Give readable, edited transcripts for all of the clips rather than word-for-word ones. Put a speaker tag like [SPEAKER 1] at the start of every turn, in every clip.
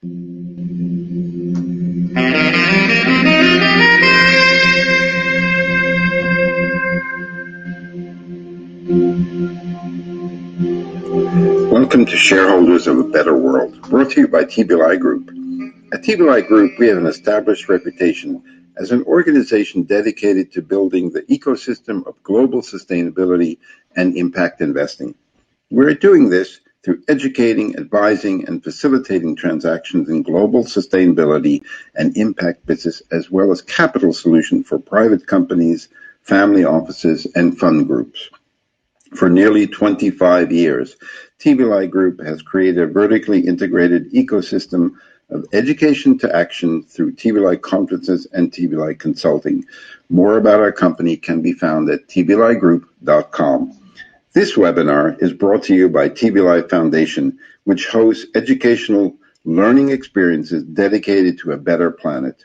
[SPEAKER 1] Welcome to Shareholders of a Better World, brought to you by TBLI Group. At TBLI Group, we have an established reputation as an organization dedicated to building the ecosystem of global sustainability and impact investing. We're doing this through educating, advising, and facilitating transactions in global sustainability and impact business, as well as capital solutions for private companies, family offices, and fund groups. For nearly 25 years, TBLI Group has created a vertically integrated ecosystem of education to action through TBLI conferences and TBLI consulting. More about our company can be found at tbligroup.com. This webinar is brought to you by TBLI Foundation, which hosts educational learning experiences dedicated to a better planet.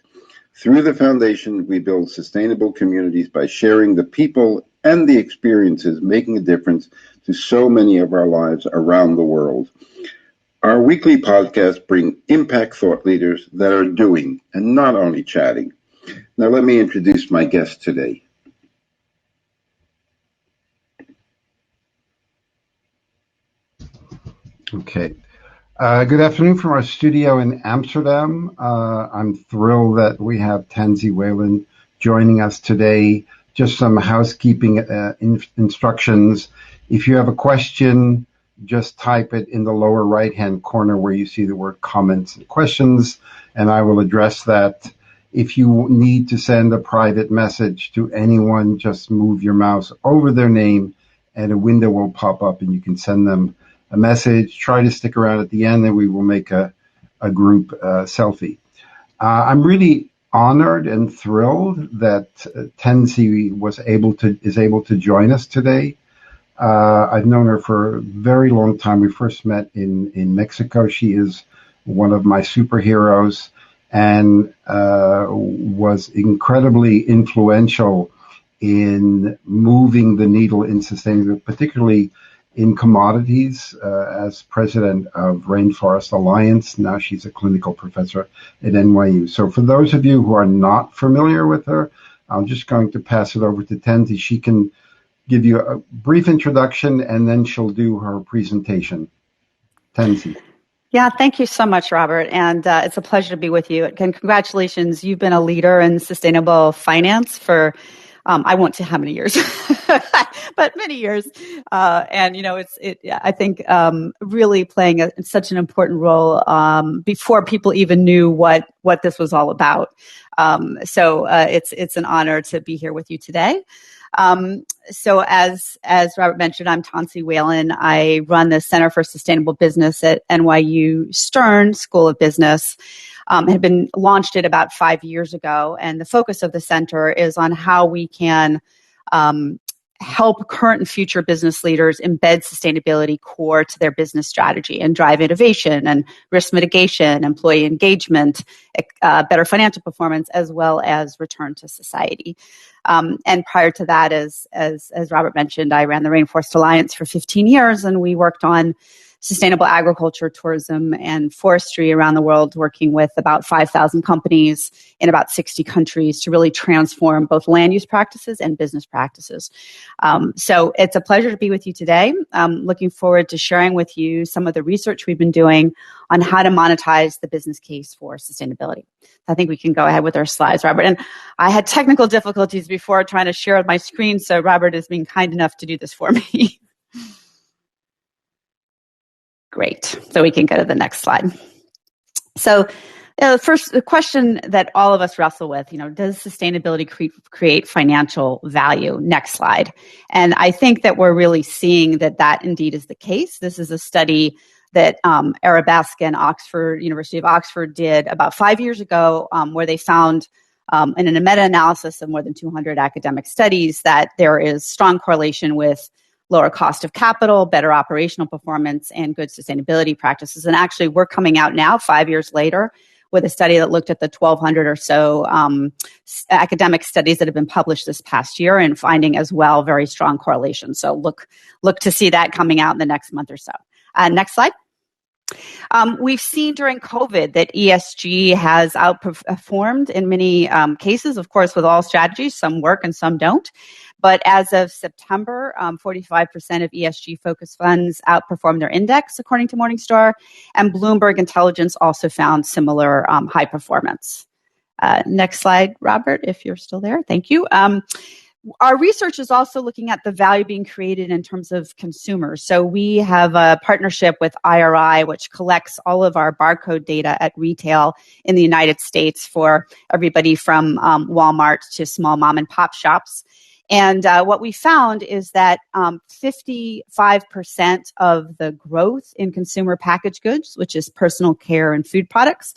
[SPEAKER 1] Through the foundation, we build sustainable communities by sharing the people and the experiences making a difference to so many of our lives around the world. Our weekly podcasts bring impact thought leaders that are doing and not only chatting. Now let me introduce my guest today.
[SPEAKER 2] Okay. Good afternoon from our studio in Amsterdam. I'm thrilled that we have Tensie Whelan joining us today. Just some housekeeping instructions. If you have a question, just type it in the lower right-hand corner where you see the word comments and questions, and I will address that. If you need to send a private message to anyone, just move your mouse over their name and a window will pop up and you can send them a message. Try to stick around at the end and we will make a group selfie. I'm really honored and thrilled that Tensie is able to join us today. I've known her for a very long time. We first met in Mexico. She is one of my superheroes and was incredibly influential in moving the needle in sustainability, particularly in commodities, as president of Rainforest Alliance. Now she's a clinical professor at NYU. So for those of you who are not familiar with her, I'm just going to pass it over to Tensie. She can give you a brief introduction and then she'll do her presentation. Tensie.
[SPEAKER 3] Yeah, thank you so much, Robert. And it's a pleasure to be with you. And congratulations. You've been a leader in sustainable finance for I won't say how many years, but many years. And, you know, I think really playing such an important role before people even knew what this was all about. So it's an honor to be here with you today. So as Robert mentioned, I'm Tensie Whelan. I run the Center for Sustainable Business at NYU Stern School of Business. Had been launched it about 5 years ago. And the focus of the center is on how we can help current and future business leaders embed sustainability core to their business strategy and drive innovation and risk mitigation, employee engagement, better financial performance, as well as return to society. And prior to that, as Robert mentioned, I ran the Rainforest Alliance for 15 years, and we worked on sustainable agriculture, tourism, and forestry around the world, working with about 5,000 companies in about 60 countries to really transform both land use practices and business practices. So it's a pleasure to be with you today. I'm looking forward to sharing with you some of the research we've been doing on how to monetize the business case for sustainability. I think we can go ahead with our slides, Robert. And I had technical difficulties before trying to share my screen, so Robert is being kind enough to do this for me. Great. So we can go to the next slide. So first, the question that all of us wrestle with, does sustainability create financial value? Next slide. And I think that we're really seeing that indeed is the case. This is a study that Arabesque and University of Oxford did about 5 years ago, where they found in a meta-analysis of more than 200 academic studies that there is strong correlation with lower cost of capital, better operational performance, and good sustainability practices. And actually, we're coming out now, 5 years later, with a study that looked at the 1,200 or so academic studies that have been published this past year and finding as well very strong correlation. So look to see that coming out in the next month or so. Next slide. We've seen during COVID that ESG has outperformed in many cases, of course, with all strategies. Some work and some don't. But as of September, 45% of ESG-focused funds outperformed their index, according to Morningstar. And Bloomberg Intelligence also found similar high performance. Next slide, Robert, if you're still there. Thank you. Our research is also looking at the value being created in terms of consumers. So we have a partnership with IRI, which collects all of our barcode data at retail in the United States for everybody from Walmart to small mom and pop shops. And what we found is that 55% of the growth in consumer packaged goods, which is personal care and food products,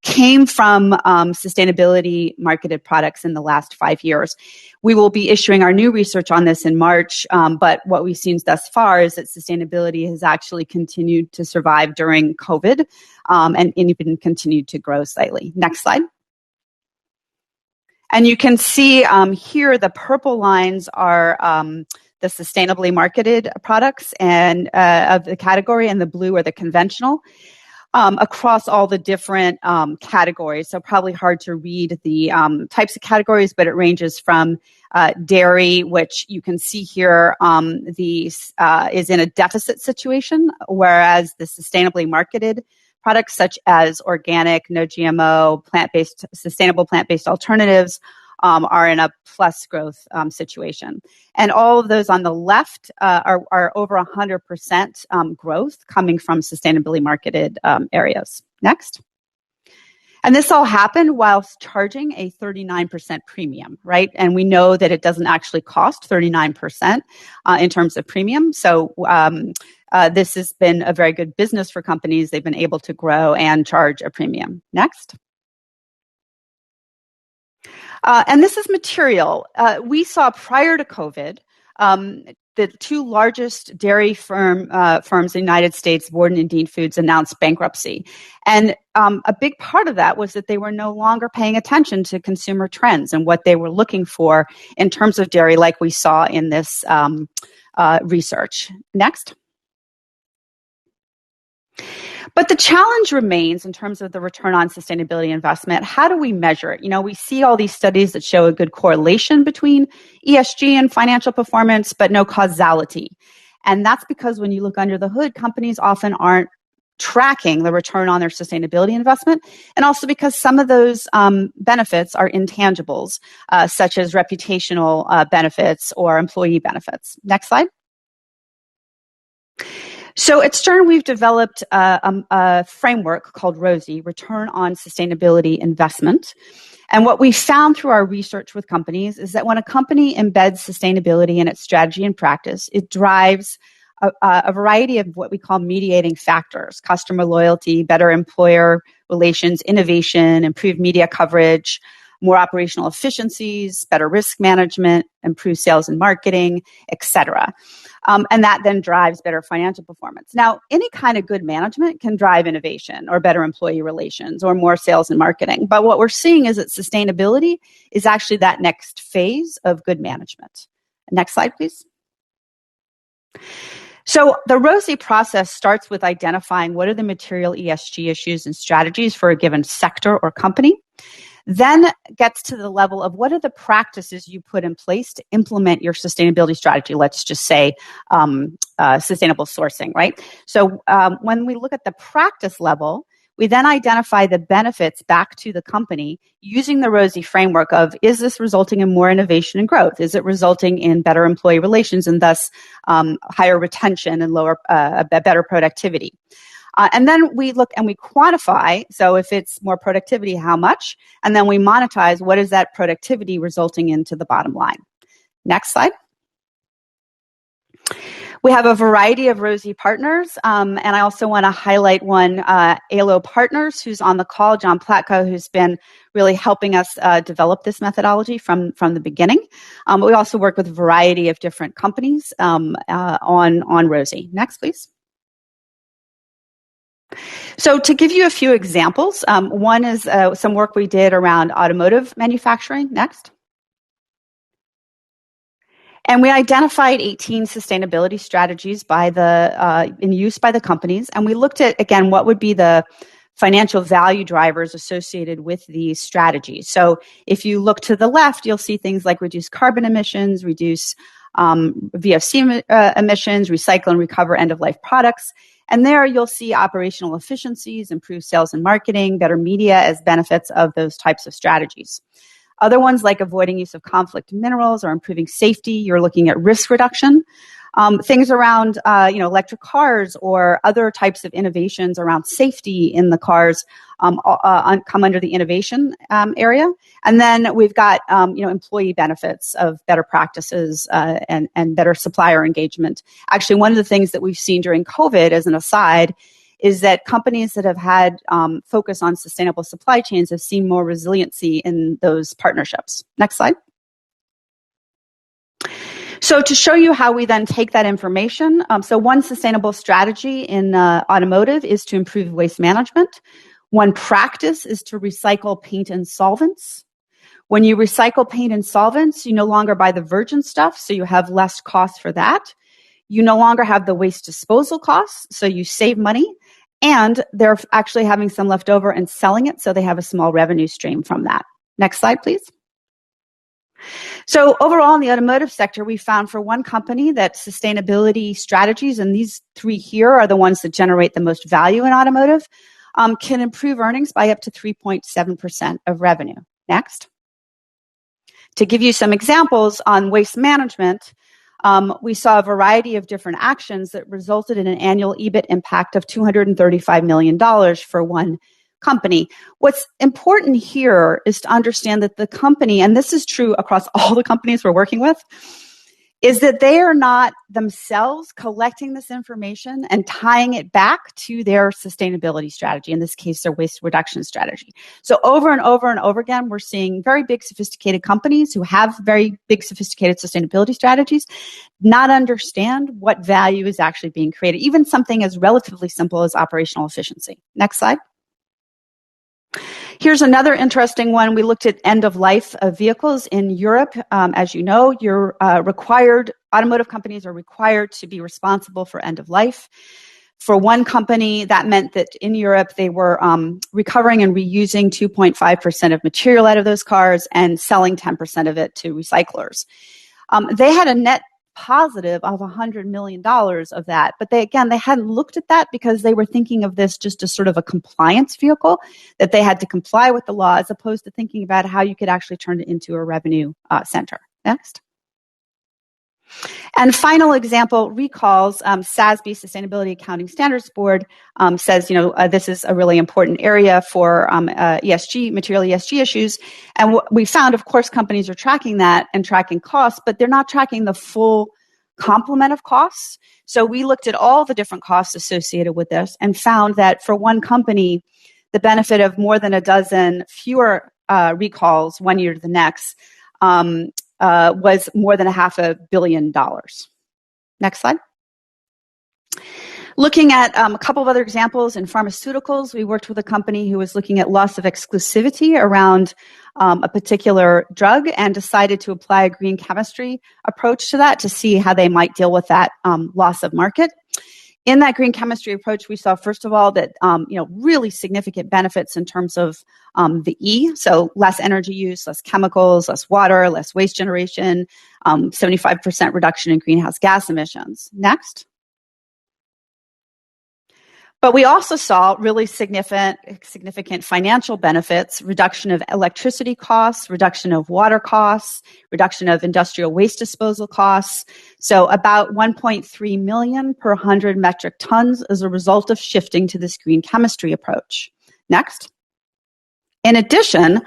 [SPEAKER 3] came from sustainability marketed products in the last 5 years. We will be issuing our new research on this in March, but what we've seen thus far is that sustainability has actually continued to survive during COVID and even continued to grow slightly. Next slide. And you can see here the purple lines are the sustainably marketed products and of the category, and the blue are the conventional. Across all the different categories. So probably hard to read the types of categories, but it ranges from dairy, which you can see here is in a deficit situation, whereas the sustainably marketed products such as organic, no GMO, plant-based, sustainable plant-based alternatives are in a plus growth situation. And all of those on the left are over 100% growth coming from sustainably marketed areas. Next. And this all happened whilst charging a 39% premium, right? And we know that it doesn't actually cost 39% in terms of premium. So this has been a very good business for companies. They've been able to grow and charge a premium. Next. And this is material. We saw prior to COVID, the two largest dairy firms in the United States, Borden and Dean Foods, announced bankruptcy. And a big part of that was that they were no longer paying attention to consumer trends and what they were looking for in terms of dairy, like we saw in this research. Next. But the challenge remains in terms of the return on sustainability investment. How do we measure it? You know, we see all these studies that show a good correlation between ESG and financial performance, but no causality. And that's because when you look under the hood, companies often aren't tracking the return on their sustainability investment, and also because some of those benefits are intangibles, such as reputational benefits or employee benefits. Next slide. So at Stern, we've developed a framework called ROSI, Return on Sustainability Investment. And what we found through our research with companies is that when a company embeds sustainability in its strategy and practice, it drives a variety of what we call mediating factors: customer loyalty, better employer relations, innovation, improved media coverage, more operational efficiencies, better risk management, improved sales and marketing, et cetera. And that then drives better financial performance. Now, any kind of good management can drive innovation or better employee relations or more sales and marketing. But what we're seeing is that sustainability is actually that next phase of good management. Next slide, please. So the ROSI process starts with identifying what are the material ESG issues and strategies for a given sector or company. Then gets to the level of what are the practices you put in place to implement your sustainability strategy. Let's just say sustainable sourcing, right? So when we look at the practice level, we then identify the benefits back to the company using the ROSI framework of, is this resulting in more innovation and growth? Is it resulting in better employee relations and thus higher retention and better productivity? And then we look and we quantify. So if it's more productivity, how much? And then we monetize, what is that productivity resulting into the bottom line? Next slide. We have a variety of ROSI partners. And I also want to highlight one, ALO Partners, who's on the call, John Platko, who's been really helping us develop this methodology from the beginning. But we also work with a variety of different companies on ROSI. Next, please. So to give you a few examples, one is some work we did around automotive manufacturing. Next. And we identified 18 sustainability strategies in use by the companies. And we looked at, again, what would be the financial value drivers associated with these strategies. So if you look to the left, you'll see things like reduce carbon emissions, reduce VOC emissions, recycle and recover end-of-life products. And there you'll see operational efficiencies, improved sales and marketing, better media as benefits of those types of strategies. Other ones like avoiding use of conflict minerals or improving safety, you're looking at risk reduction. Things around, electric cars or other types of innovations around safety in the cars come under the innovation area. And then we've got, employee benefits of better practices and better supplier engagement. Actually, one of the things that we've seen during COVID, as an aside, is that companies that have had focus on sustainable supply chains have seen more resiliency in those partnerships. Next slide. So to show you how we then take that information, so one sustainable strategy in automotive is to improve waste management. One practice is to recycle paint and solvents. When you recycle paint and solvents, you no longer buy the virgin stuff, so you have less cost for that. You no longer have the waste disposal costs, so you save money. And they're actually having some left over and selling it, so they have a small revenue stream from that. Next slide, please. So overall in the automotive sector, we found for one company that sustainability strategies, and these three here are the ones that generate the most value in automotive, can improve earnings by up to 3.7% of revenue. Next. To give you some examples on waste management, we saw a variety of different actions that resulted in an annual EBIT impact of $235 million for one company. What's important here is to understand that the company, and this is true across all the companies we're working with, is that they are not themselves collecting this information and tying it back to their sustainability strategy, in this case, their waste reduction strategy. So over and over and over again, we're seeing very big, sophisticated companies who have very big, sophisticated sustainability strategies not understand what value is actually being created, even something as relatively simple as operational efficiency. Next slide. Here's another interesting one. We looked at end of life of vehicles in Europe. As you know, automotive companies are required to be responsible for end of life. For one company, that meant that in Europe, they were recovering and reusing 2.5% of material out of those cars and selling 10% of it to recyclers. They had a net positive of $100 million of that. But they hadn't looked at that because they were thinking of this just as sort of a compliance vehicle that they had to comply with the law, as opposed to thinking about how you could actually turn it into a revenue center. Next. And final example, recalls, SASB, Sustainability Accounting Standards Board, says, this is a really important area for ESG, material ESG issues. And what we found, of course, companies are tracking that and tracking costs, but they're not tracking the full complement of costs. So we looked at all the different costs associated with this and found that for one company, the benefit of more than a dozen fewer recalls one year to the next was more than $500 million. Next slide. Looking at a couple of other examples in pharmaceuticals, we worked with a company who was looking at loss of exclusivity around a particular drug and decided to apply a green chemistry approach to that to see how they might deal with that loss of market. In that green chemistry approach, we saw, first of all, that really significant benefits in terms of the E, so less energy use, less chemicals, less water, less waste generation, 75% reduction in greenhouse gas emissions. Next. But we also saw really significant financial benefits, reduction of electricity costs, reduction of water costs, reduction of industrial waste disposal costs. So about 1.3 million per 100 metric tons as a result of shifting to this green chemistry approach. Next. In addition,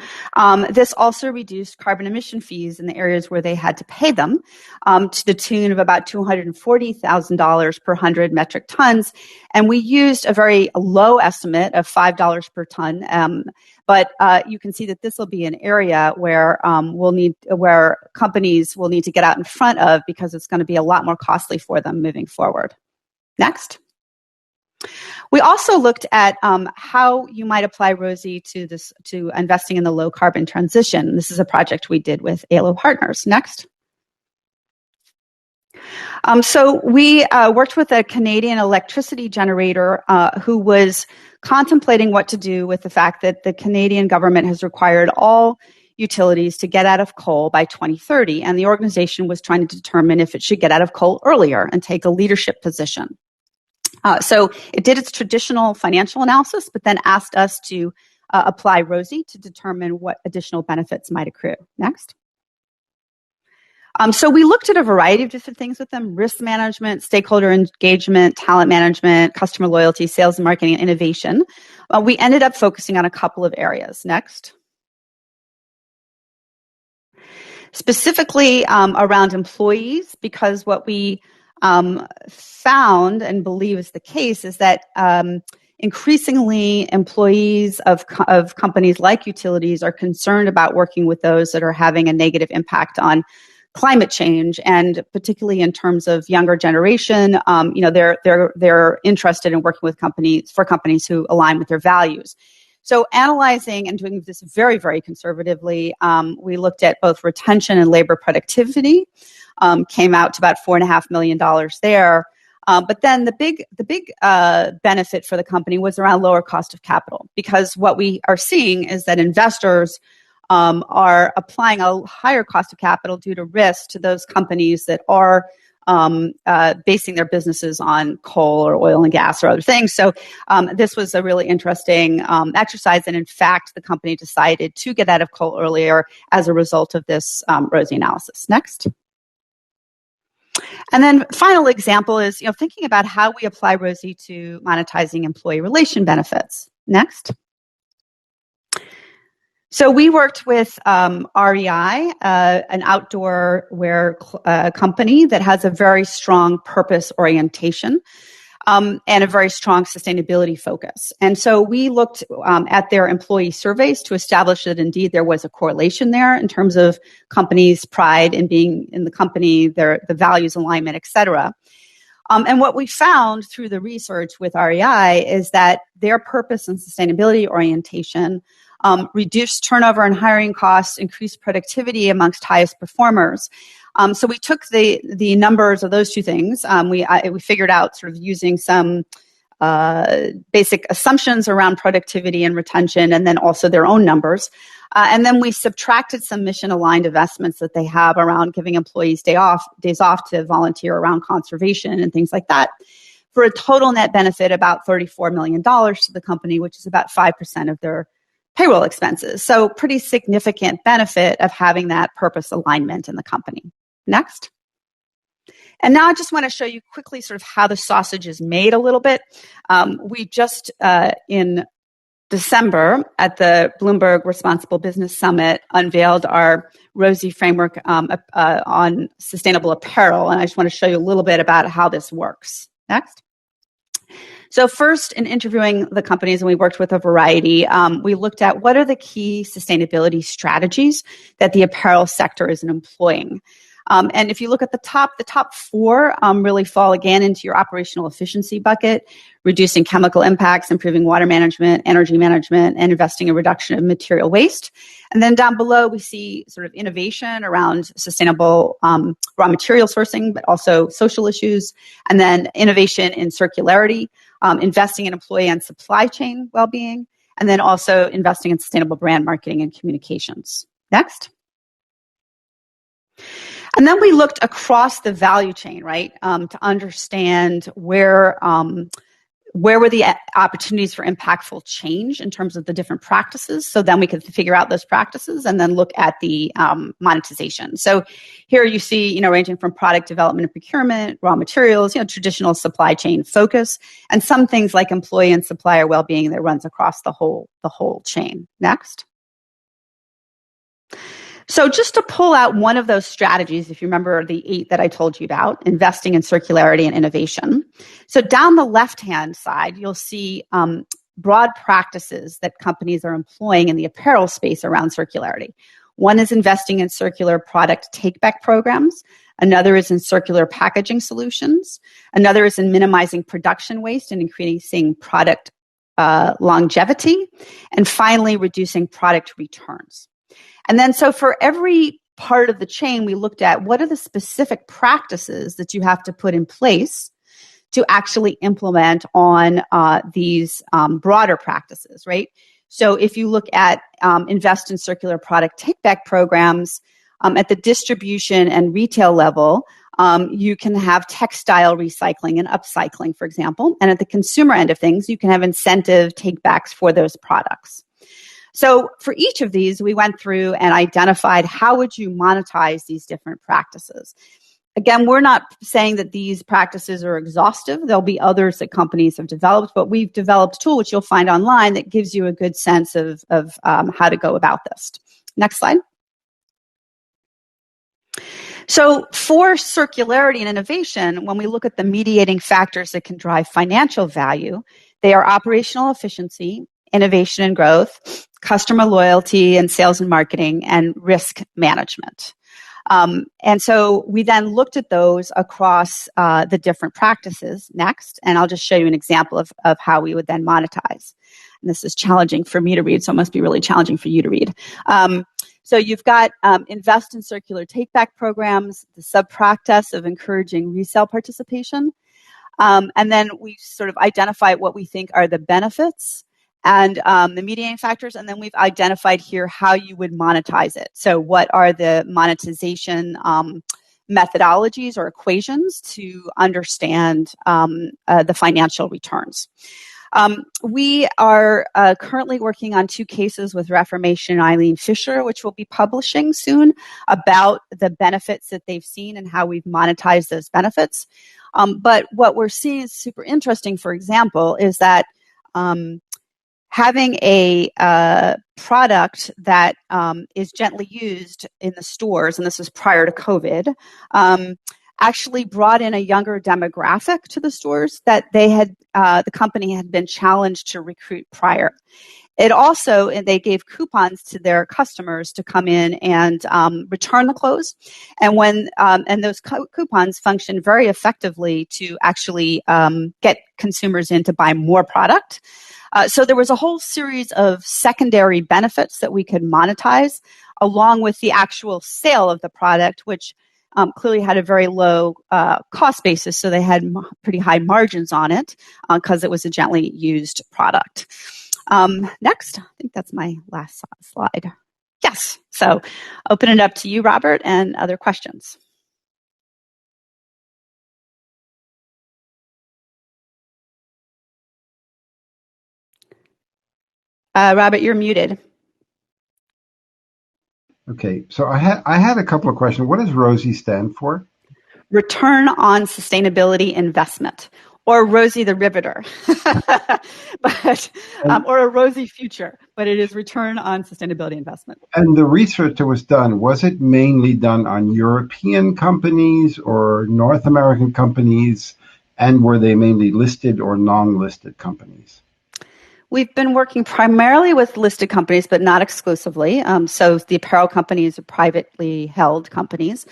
[SPEAKER 3] this also reduced carbon emission fees in the areas where they had to pay them to the tune of about $240,000 per 100 metric tons. And we used a very low estimate of $5 per ton. But you can see that this will be an area where where companies will need to get out in front of, because it's going to be a lot more costly for them moving forward. Next. We also looked at how you might apply ROSI to investing in the low carbon transition. This is a project we did with ALO Partners. Next. So we worked with a Canadian electricity generator who was contemplating what to do with the fact that the Canadian government has required all utilities to get out of coal by 2030, and the organization was trying to determine if it should get out of coal earlier and take a leadership position. So it did its traditional financial analysis, but then asked us to apply ROSI to determine what additional benefits might accrue. Next. So we looked at a variety of different things with them: risk management, stakeholder engagement, talent management, customer loyalty, sales and marketing, and innovation. We ended up focusing on a couple of areas. Next. Specifically around employees, because what we found and believe is the case is that increasingly employees of companies like utilities are concerned about working with those that are having a negative impact on climate change, and particularly in terms of younger generation, they're interested in working with companies who align with their values. So analyzing and doing this very, very conservatively, we looked at both retention and labor productivity, came out to about $4.5 million there. But then the big benefit for the company was around lower cost of capital, because what we are seeing is that investors are applying a higher cost of capital due to risk to those companies that are basing their businesses on coal or oil and gas or other things. So this was a really interesting exercise. And in fact, the company decided to get out of coal earlier as a result of this ROSI analysis. Next. And then final example is, thinking about how we apply ROSI to monetizing employee relation benefits. Next. So we worked with REI, an outdoor wear company that has a very strong purpose orientation and a very strong sustainability focus. And so we looked at their employee surveys to establish that indeed there was a correlation there in terms of companies' pride in being in the company, the values alignment, et cetera. And what we found through the research with REI is that their purpose and sustainability orientation reduced turnover and hiring costs, increased productivity amongst highest performers. So we took the numbers of those two things. We figured out, sort of using some basic assumptions around productivity and retention, and then also their own numbers. And then we subtracted some mission-aligned investments that they have around giving employees days off to volunteer around conservation and things like that, for a total net benefit about $34 million to the company, which is about 5% of their payroll expenses. So pretty significant benefit of having that purpose alignment in the company. Next. And now I just want to show you quickly sort of how the sausage is made a little bit. We just in December at the Bloomberg Responsible Business Summit unveiled our ROSI framework on sustainable apparel. And I just want to show you a little bit about how this works. Next. So first, in interviewing the companies, and we worked with a variety, we looked at what are the key sustainability strategies that the apparel sector is employing. And if you look at the top four really fall again into your operational efficiency bucket: reducing chemical impacts, improving water management, energy management, and investing in reduction of material waste. And then down below, we see sort of innovation around sustainable raw material sourcing, but also social issues. And then innovation in circularity, investing in employee and supply chain well-being, and then also investing in sustainable brand marketing and communications. Next. And then we looked across the value chain, right, to understand where were the opportunities for impactful change in terms of the different practices. So then we could figure out those practices and then look at the monetization. So here you see, ranging from product development and procurement, raw materials, traditional supply chain focus, and some things like employee and supplier well-being that runs across the whole chain. Next. So just to pull out one of those strategies, if you remember the 8 that I told you about, investing in circularity and innovation. So down the left-hand side, you'll see broad practices that companies are employing in the apparel space around circularity. One is investing in circular product take-back programs. Another is in circular packaging solutions. Another is in minimizing production waste and increasing product longevity. And finally, reducing product returns. And then so for every part of the chain, we looked at what are the specific practices that you have to put in place to actually implement on these broader practices, right? So if you look at invest in circular product take-back programs at the distribution and retail level, you can have textile recycling and upcycling, for example. And at the consumer end of things, you can have incentive take-backs for those products. So for each of these, we went through and identified how would you monetize these different practices. Again, we're not saying that these practices are exhaustive. There'll be others that companies have developed, but we've developed a tool, which you'll find online, that gives you a good sense of how to go about this. Next slide. So for circularity and innovation, when we look at the mediating factors that can drive financial value, they are operational efficiency, innovation and growth, customer loyalty and sales and marketing, and risk management. And so we then looked at those across the different practices next, and I'll just show you an example of how we would then monetize. And this is challenging for me to read, so it must be really challenging for you to read. So you've got invest in circular take-back programs, the sub-practice of encouraging resale participation, and then we sort of identify what we think are the benefits and the mediating factors, and then we've identified here how you would monetize it. So what are the monetization methodologies or equations to understand the financial returns. We are currently working on 2 cases with Reformation and Eileen Fisher, which we'll be publishing soon, about the benefits that they've seen and how we've monetized those benefits. But what we're seeing is super interesting, for example, is that having a product that is gently used in the stores, and this was prior to COVID, actually brought in a younger demographic to the stores that they had, the company had been challenged to recruit prior. It also, they gave coupons to their customers to come in and return the clothes, and and those coupons functioned very effectively to actually get consumers in to buy more product. So there was a whole series of secondary benefits that we could monetize, along with the actual sale of the product, which clearly had a very low cost basis, so they had pretty high margins on it because it was a gently used product. Next, I think that's my last slide. Yes, so open it up to you, Robert, and other questions. Robert, you're muted.
[SPEAKER 2] Okay, so I had a couple of questions. What does ROSI stand for?
[SPEAKER 3] Return on Sustainability Investment, or ROSI the Riveter, but or a ROSI future, but it is Return on Sustainability Investment.
[SPEAKER 2] And the research that was done, was it mainly done on European companies or North American companies, and were they mainly listed or non-listed companies?
[SPEAKER 3] We've been working primarily with listed companies, but not exclusively. So the apparel companies are privately held companies.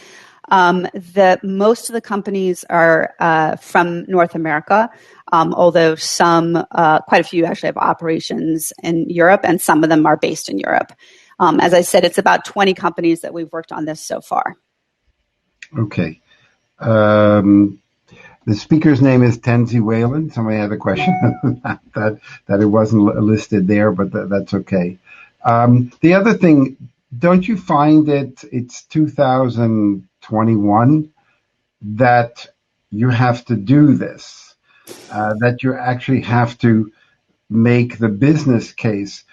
[SPEAKER 3] Most of the companies are from North America, although quite a few actually have operations in Europe, and some of them are based in Europe. As I said, it's about 20 companies that we've worked on this so far.
[SPEAKER 2] Okay. The speaker's name is Tensie Whelan. Somebody had a question that it wasn't listed there, but that's okay. The other thing, don't you find it's 2021 that you have to do this, that you actually have to make the business case?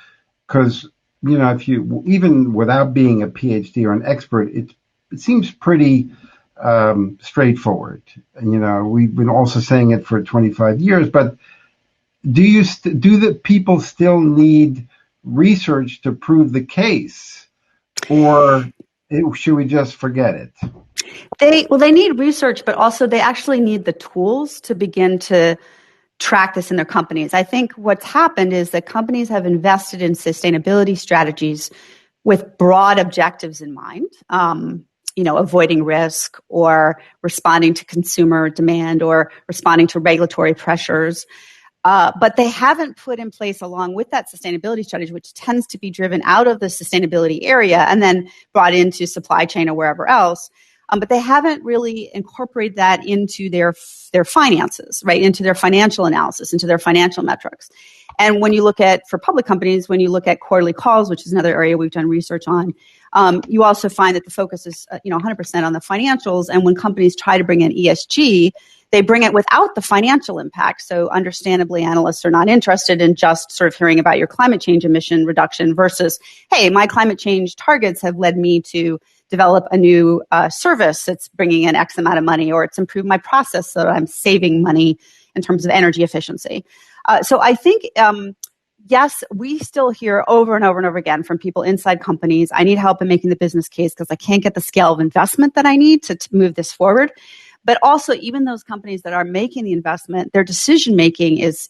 [SPEAKER 2] Because, if you, even without being a PhD or an expert, it seems pretty straightforward. We've been also saying it for 25 years, but do the people still need research to prove the case, or should we just forget it?
[SPEAKER 3] They need research, but also they actually need the tools to begin to track this in their companies. I think what's happened is that companies have invested in sustainability strategies with broad objectives in mind. Avoiding risk or responding to consumer demand or responding to regulatory pressures. But they haven't put in place, along with that sustainability strategy, which tends to be driven out of the sustainability area and then brought into supply chain or wherever else. But they haven't really incorporated that into their finances, right? Into their financial analysis, into their financial metrics. And when you look at, for public companies, when you look at quarterly calls, which is another area we've done research on, you also find that the focus is 100% on the financials. And when companies try to bring in ESG, they bring it without the financial impact. So understandably, analysts are not interested in just sort of hearing about your climate change emission reduction versus, hey, my climate change targets have led me to develop a new service that's bringing in X amount of money, or it's improved my process so that I'm saving money in terms of energy efficiency. So I think, yes, we still hear over and over and over again from people inside companies, I need help in making the business case because I can't get the scale of investment that I need to move this forward. But also, even those companies that are making the investment, their decision making is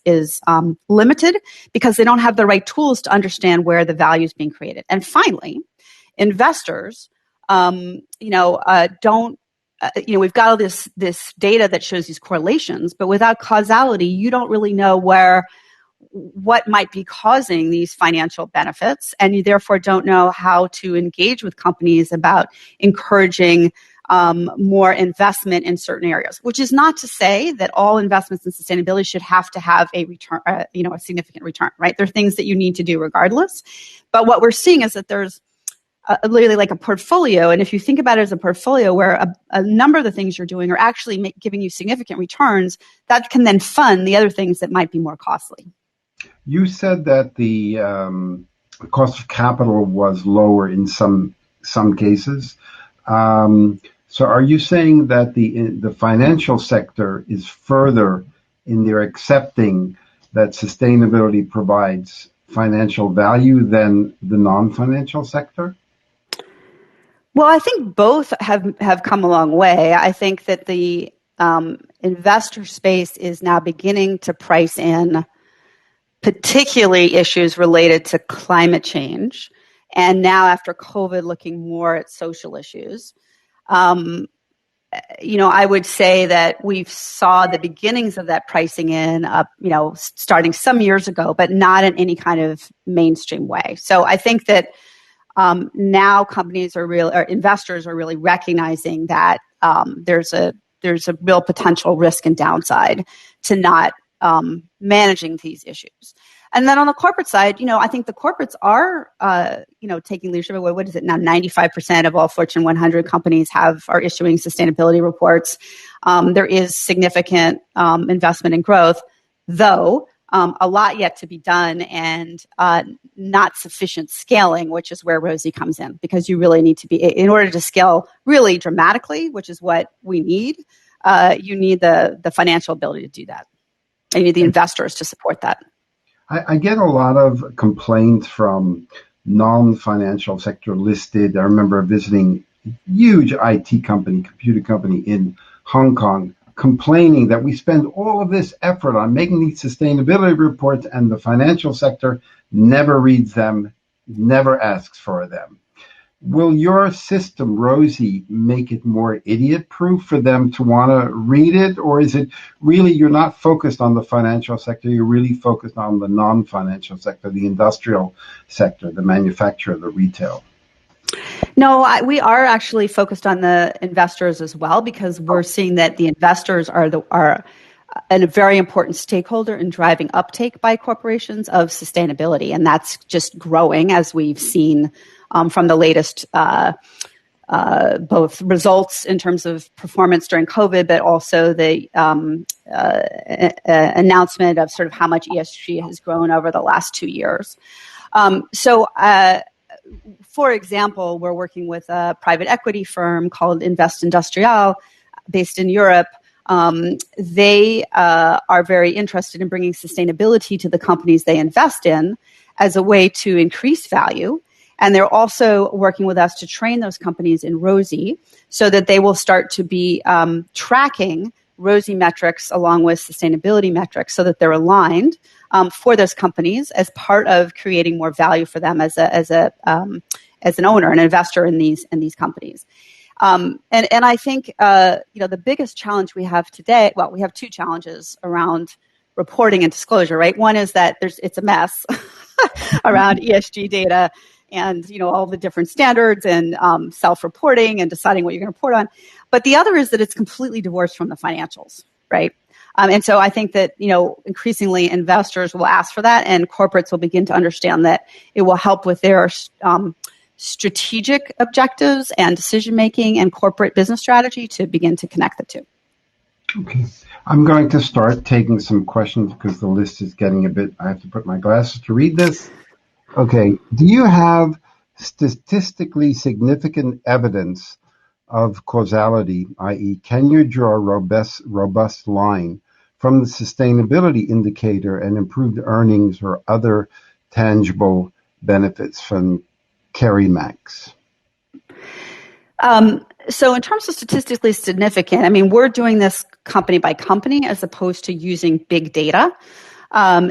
[SPEAKER 3] limited because they don't have the right tools to understand where the value is being created. And finally, investors, don't. We've got all this data that shows these correlations, but without causality, you don't really know what might be causing these financial benefits, and you therefore don't know how to engage with companies about encouraging more investment in certain areas, which is not to say that all investments in sustainability should have to have a return, a significant return, right? There are things that you need to do regardless. But what we're seeing is that there's literally like a portfolio. And if you think about it as a portfolio where a number of the things you're doing are actually giving you significant returns, that can then fund the other things that might be more costly.
[SPEAKER 2] You said that the cost of capital was lower in some cases. So are you saying that the financial sector is further in their accepting that sustainability provides financial value than the non-financial sector?
[SPEAKER 3] Well, I think both have come a long way. I think that the investor space is now beginning to price in particularly issues related to climate change. And now after COVID, looking more at social issues. I would say that we've saw the beginnings of that pricing in, starting some years ago, but not in any kind of mainstream way. So I think that now companies or investors are really recognizing that there's a real potential risk and downside to not managing these issues. And then on the corporate side, I think the corporates are, taking leadership. What is it now? 95% of all Fortune 100 companies are issuing sustainability reports. There is significant investment in growth, though a lot yet to be done and not sufficient scaling, which is where ROSI comes in, because you really need to be, in order to scale really dramatically, which is what we need, you need the financial ability to do that. And you need the investors to support that.
[SPEAKER 2] I get a lot of complaints from non-financial sector listed. I remember visiting a huge IT company, computer company in Hong Kong, complaining that we spend all of this effort on making these sustainability reports and the financial sector never reads them, never asks for them. Will your system, ROSI, make it more idiot-proof for them to want to read it? Or is it really you're not focused on the financial sector, you're really focused on the non-financial sector, the industrial sector, the manufacturer, the retail?
[SPEAKER 3] No, we are actually focused on the investors as well, because we're seeing that the investors are a very important stakeholder in driving uptake by corporations of sustainability. And that's just growing, as we've seen from the latest both results in terms of performance during COVID, but also the announcement of sort of how much ESG has grown over the last 2 years. For example, we're working with a private equity firm called Invest Industrial based in Europe. They are very interested in bringing sustainability to the companies they invest in as a way to increase value. And they're also working with us to train those companies in ROSI so that they will start to be tracking ROSI metrics along with sustainability metrics so that they're aligned for those companies as part of creating more value for them as an owner, an investor in these companies. And I think the biggest challenge we have today, well, we have two challenges around reporting and disclosure, right? One is that it's a mess around ESG data and, all the different standards and self-reporting and deciding what you're going to report on. But the other is that it's completely divorced from the financials, right? And so I think that, increasingly investors will ask for that, and corporates will begin to understand that it will help with their strategic objectives and decision-making and corporate business strategy to begin to connect the two.
[SPEAKER 2] Okay. I'm going to start taking some questions because the list is getting I have to put my glasses to read this. Okay. Do you have statistically significant evidence of causality, i.e., can you draw a robust line from the sustainability indicator and improved earnings or other tangible benefits from Kerry Max?
[SPEAKER 3] So in terms of statistically significant, we're doing this company by company as opposed to using big data.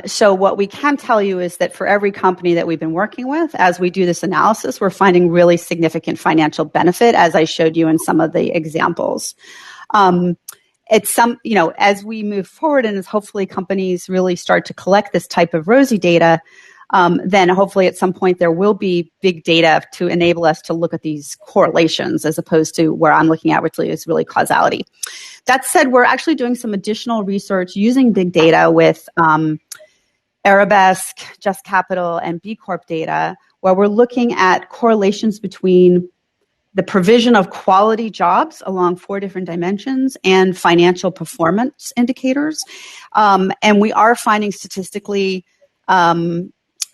[SPEAKER 3] So what we can tell you is that for every company that we've been working with, as we do this analysis, we're finding really significant financial benefit, as I showed you in some of the examples. As we move forward and as hopefully companies really start to collect this type of ROSI data, then hopefully at some point there will be big data to enable us to look at these correlations as opposed to where I'm looking at, which is really causality. That said, we're actually doing some additional research using big data with Arabesque, Just Capital, and B Corp data, where we're looking at correlations between the provision of quality jobs along 4 different dimensions and financial performance indicators. And we are finding statistically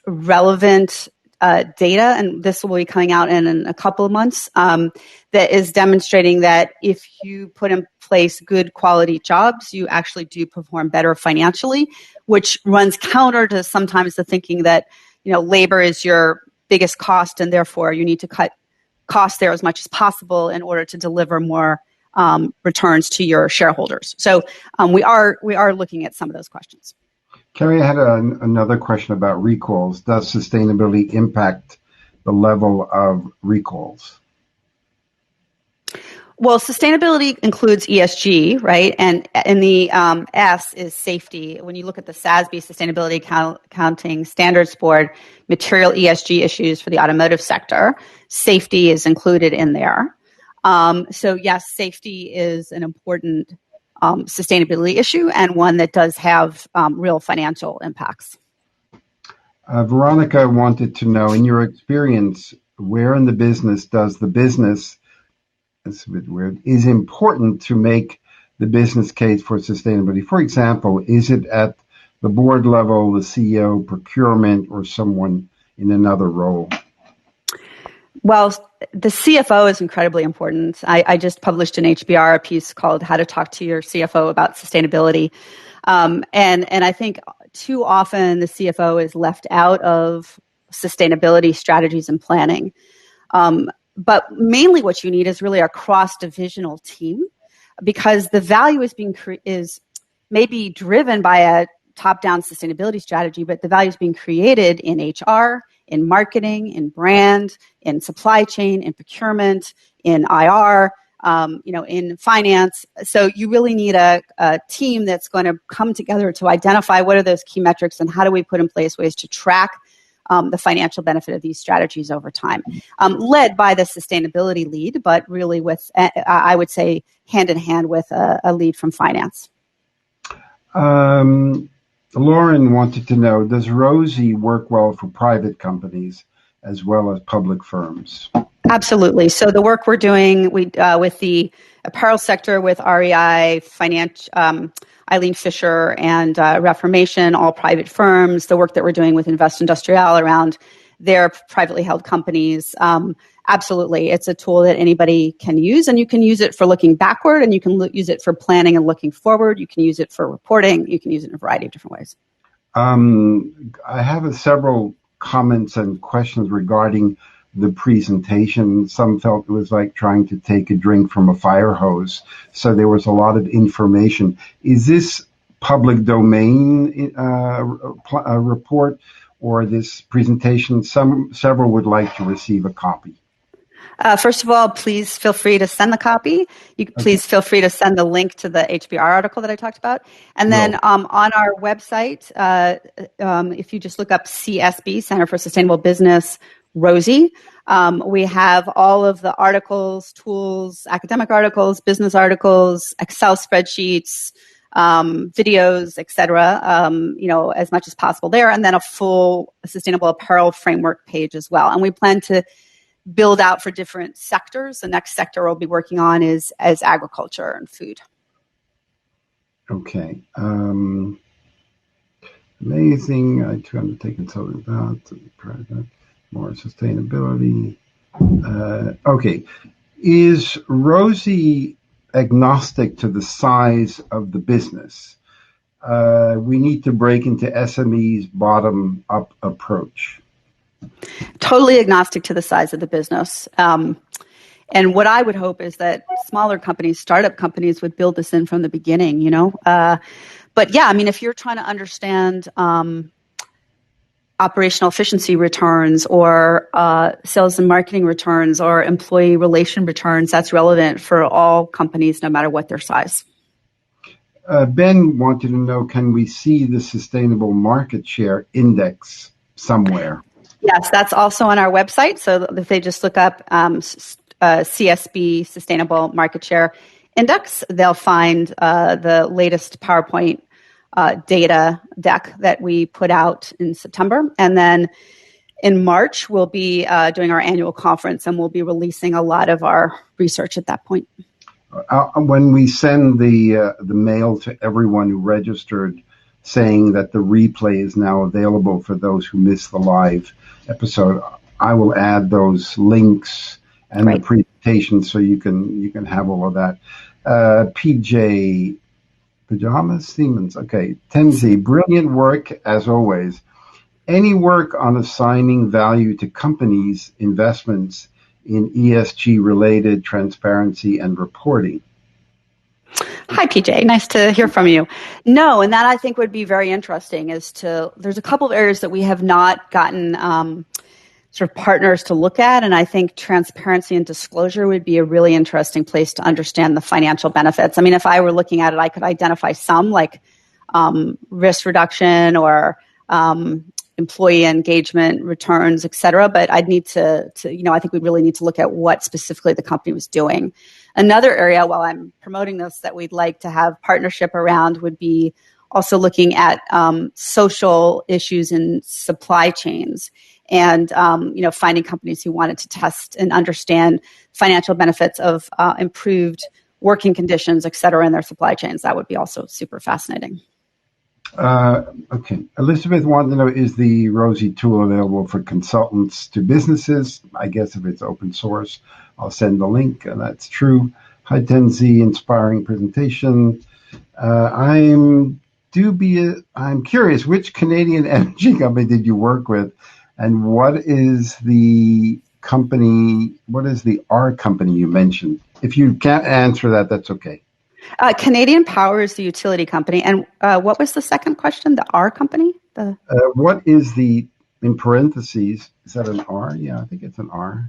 [SPEAKER 3] relevant data, and this will be coming out in a couple of months, that is demonstrating that if you put in place good quality jobs, you actually do perform better financially, which runs counter to sometimes the thinking that, labor is your biggest cost and therefore you need to cut costs there as much as possible in order to deliver more returns to your shareholders. So we are looking at some of those questions.
[SPEAKER 2] Kerry, I had another question about recalls. Does sustainability impact the level of recalls?
[SPEAKER 3] Well, sustainability includes ESG, right? And the S is safety. When you look at the SASB Sustainability Accounting Standards Board, material ESG issues for the automotive sector, safety is included in there. So yes, safety is an important sustainability issue and one that does have real financial impacts.
[SPEAKER 2] Veronica wanted to know, in your experience, where in the business does the business, that's a bit weird, is important to make the business case for sustainability? For example, is it at the board level, the CEO, procurement, or someone in another role?
[SPEAKER 3] Well, the CFO is incredibly important. I just published in HBR a piece called How to Talk to Your CFO About Sustainability. And I think too often the CFO is left out of sustainability strategies and planning. But mainly what you need is really a cross-divisional team, because the value is maybe driven by a top-down sustainability strategy, but the value is being created in HR, in marketing, in brand, in supply chain, in procurement, in IR, in finance. So you really need a team that's going to come together to identify what are those key metrics and how do we put in place ways to track the financial benefit of these strategies over time, led by the sustainability lead, but really with, I would say, hand in hand with a lead from finance.
[SPEAKER 2] Lauren wanted to know, does ROSI work well for private companies as well as public firms?
[SPEAKER 3] Absolutely. So the work we're doing with the apparel sector with REI, Eileen Fisher, and Reformation, all private firms, the work that we're doing with Invest Industrial around their privately held companies, absolutely. It's a tool that anybody can use, and you can use it for looking backward, and you can use it for planning and looking forward. You can use it for reporting. You can use it in a variety of different ways.
[SPEAKER 2] I have several comments and questions regarding the presentation. Some felt it was like trying to take a drink from a fire hose. So there was a lot of information. Is this public domain report or this presentation? Several would like to receive a copy.
[SPEAKER 3] First of all, please feel free to send the copy. Please feel free to send the link to the HBR article that I talked about. And then on our website, if you just look up CSB, Center for Sustainable Business, ROSI, we have all of the articles, tools, academic articles, business articles, Excel spreadsheets, videos, et cetera, as much as possible there. And then a full sustainable apparel framework page as well. And we plan to build out for different sectors. The next sector we'll be working on is agriculture and food.
[SPEAKER 2] Okay. Amazing. I try to take consulting about more sustainability. Okay. Is ROSI agnostic to the size of the business? We need to break into SME's bottom-up approach.
[SPEAKER 3] Totally agnostic to the size of the business. And what I would hope is that smaller companies, startup companies, would build this in from the beginning, But yeah, I mean, if you're trying to understand operational efficiency returns or sales and marketing returns or employee relation returns, that's relevant for all companies, no matter what their size.
[SPEAKER 2] Ben wanted to know, can we see the sustainable market share index somewhere?
[SPEAKER 3] Yes, that's also on our website. So if they just look up CSB Sustainable Market Share Index, they'll find the latest PowerPoint data deck that we put out in September. And then in March, we'll be doing our annual conference, and we'll be releasing a lot of our research at that point.
[SPEAKER 2] When we send the mail to everyone who registered saying that the replay is now available for those who missed the live episode, I will add those links and the presentation so you can have all of that. PJ Pajamas Siemens. Okay. Tensie, brilliant work as always. Any work on assigning value to companies' investments in ESG related transparency and reporting?
[SPEAKER 3] Hi, PJ. Nice to hear from you. No, and that I think would be very interesting. There's a couple of areas that we have not gotten sort of partners to look at, and I think transparency and disclosure would be a really interesting place to understand the financial benefits. I mean, if I were looking at it, I could identify some like risk reduction or employee engagement returns, et cetera. But I'd need to I think we'd really need to look at what specifically the company was doing. Another area, while I'm promoting this, that we'd like to have partnership around would be also looking at social issues in supply chains and, finding companies who wanted to test and understand financial benefits of improved working conditions, et cetera, in their supply chains. That would be also super fascinating.
[SPEAKER 2] Okay. Elizabeth wanted to know, is the ROSI tool available for consultants to businesses? I guess if it's open source, I'll send the link. That's true. Hi, Tensie, inspiring presentation. I'm curious, which Canadian energy company did you work with? And what is the R company you mentioned? If you can't answer that, that's okay.
[SPEAKER 3] Canadian Power is the utility company. And what was the second question? The R company?
[SPEAKER 2] What is the, in parentheses, is that an R? Yeah, I think it's an R.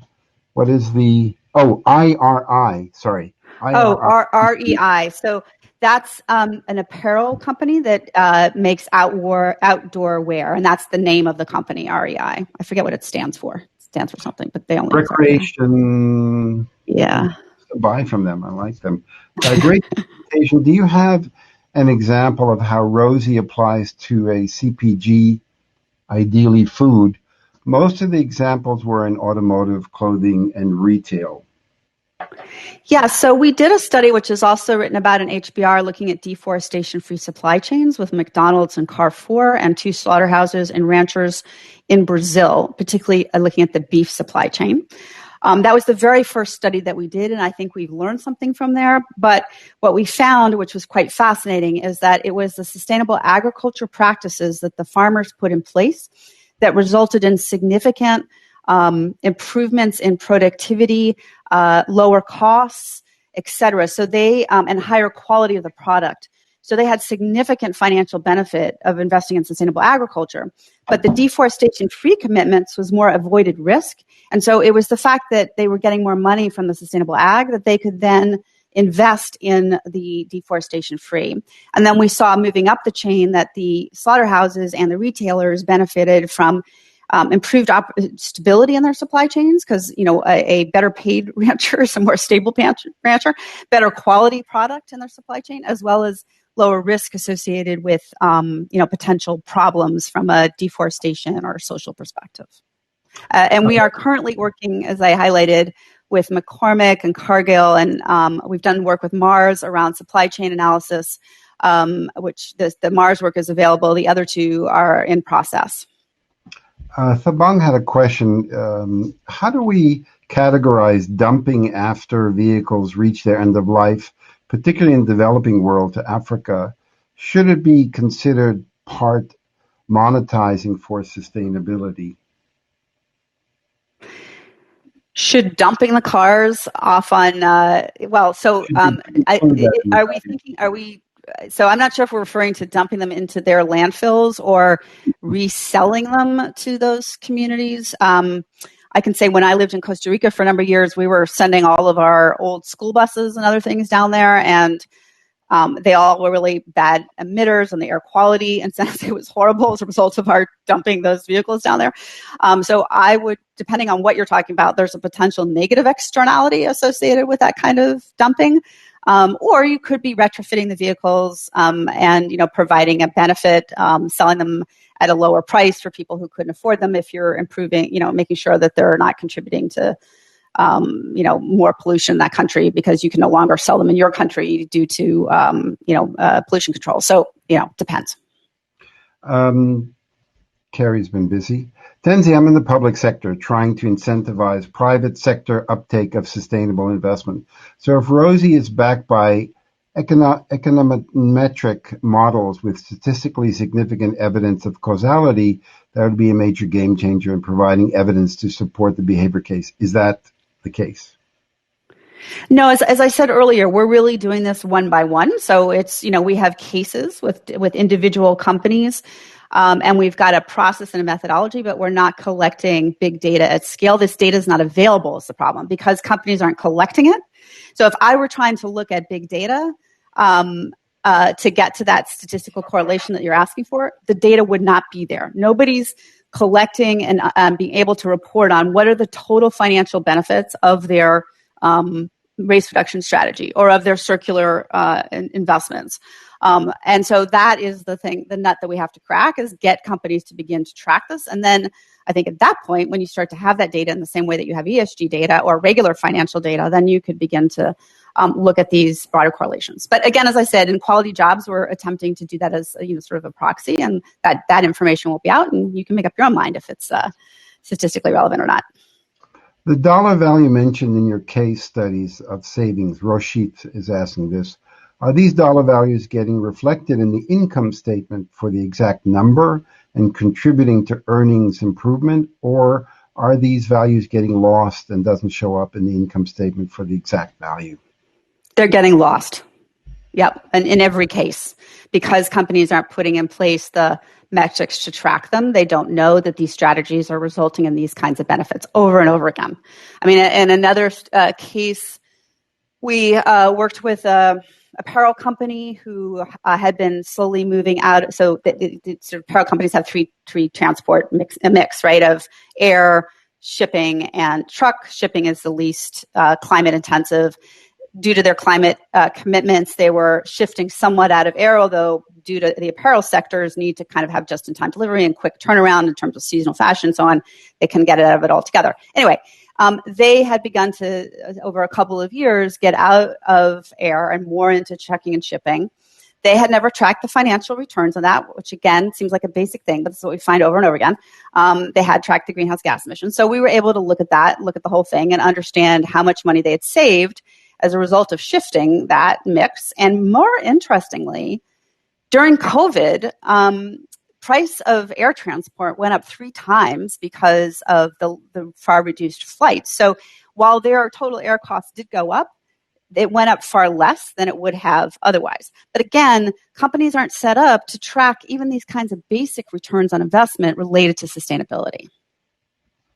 [SPEAKER 2] What is the, IRI, sorry.
[SPEAKER 3] REI. So that's an apparel company that makes outdoor wear. And that's the name of the company, REI. I forget what it stands for. It stands for something, but they only
[SPEAKER 2] Recreation.
[SPEAKER 3] Yeah.
[SPEAKER 2] Buy from them. I like them. Great presentation. Do you have an example of how ROSI applies to a CPG, ideally food? Most of the examples were in automotive, clothing, and retail.
[SPEAKER 3] Yeah, so we did a study which is also written about in HBR looking at deforestation-free supply chains with McDonald's and Carrefour and 2 slaughterhouses and ranchers in Brazil, particularly looking at the beef supply chain. That was the very first study that we did, and I think we've learned something from there. But what we found, which was quite fascinating, is that it was the sustainable agriculture practices that the farmers put in place that resulted in significant improvements in productivity, lower costs, et cetera. So they and higher quality of the product. So they had significant financial benefit of investing in sustainable agriculture. But the deforestation-free commitments was more avoided risk. And so it was the fact that they were getting more money from the sustainable ag that they could then invest in the deforestation-free. And then we saw moving up the chain that the slaughterhouses and the retailers benefited from improved stability in their supply chains because, a better paid rancher is a more stable rancher, better quality product in their supply chain, as well as lower risk associated with, potential problems from a deforestation or social perspective. And we are currently working, as I highlighted, with McCormick and Cargill, and we've done work with Mars around supply chain analysis, which the Mars work is available. The other two are in process.
[SPEAKER 2] Thabang had a question. How do we categorize dumping after vehicles reach their end of life, particularly in the developing world, to Africa? Should it be considered part monetizing for sustainability?
[SPEAKER 3] Should dumping the cars off on, so I'm not sure if we're referring to dumping them into their landfills or reselling them to those communities. I can say when I lived in Costa Rica for a number of years, we were sending all of our old school buses and other things down there, and they all were really bad emitters, and the air quality and it was horrible as a result of our dumping those vehicles down there. So I would, depending on what you're talking about, there's a potential negative externality associated with that kind of dumping. Or you could be retrofitting the vehicles and providing a benefit, selling them at a lower price for people who couldn't afford them if you're improving, making sure that they're not contributing to more pollution in that country because you can no longer sell them in your country due to, pollution control. So, depends.
[SPEAKER 2] Carrie's been busy. Tensie, I'm in the public sector trying to incentivize private sector uptake of sustainable investment. So if ROSI is backed by econometric models with statistically significant evidence of causality, that would be a major game changer in providing evidence to support the behavior case. Is that the case?
[SPEAKER 3] No, as I said earlier, we're really doing this one by one. So it's, we have cases with individual companies, and we've got a process and a methodology, but we're not collecting big data at scale. This data is not available is the problem because companies aren't collecting it. So if I were trying to look at big data to get to that statistical correlation that you're asking for, the data would not be there. Nobody's collecting and being able to report on what are the total financial benefits of their waste reduction strategy or of their circular investments. And so that is the nut that we have to crack is get companies to begin to track this. And then I think at that point, when you start to have that data in the same way that you have ESG data or regular financial data, then you could begin to look at these broader correlations. But again, as I said, in quality jobs, we're attempting to do that as sort of a proxy, and that information will be out, and you can make up your own mind if it's statistically relevant or not.
[SPEAKER 2] The dollar value mentioned in your case studies of savings, Roshit is asking this, are these dollar values getting reflected in the income statement for the exact number and contributing to earnings improvement, or are these values getting lost and doesn't show up in the income statement for the exact value?
[SPEAKER 3] They're getting lost. Yep, and in every case, because companies aren't putting in place the metrics to track them, they don't know that these strategies are resulting in these kinds of benefits over and over again. I mean, in another case, we worked with a apparel company who had been slowly moving out. So the apparel companies have three transport mix, right, of air, shipping, and truck. Shipping is the least climate intensive. Due to their climate commitments, they were shifting somewhat out of air, although due to the apparel sector's need to kind of have just-in-time delivery and quick turnaround in terms of seasonal fashion and so on, they can get it out of it altogether. Anyway, they had begun to, over a couple of years, get out of air and more into checking and shipping. They had never tracked the financial returns on that, which again seems like a basic thing, but this is what we find over and over again. They had tracked the greenhouse gas emissions. So we were able to look at that, look at the whole thing, and understand how much money they had saved as a result of shifting that mix. And more interestingly, during COVID, price of air transport went up 3 times because of the far reduced flights. So while their total air costs did go up, it went up far less than it would have otherwise. But again, companies aren't set up to track even these kinds of basic returns on investment related to sustainability.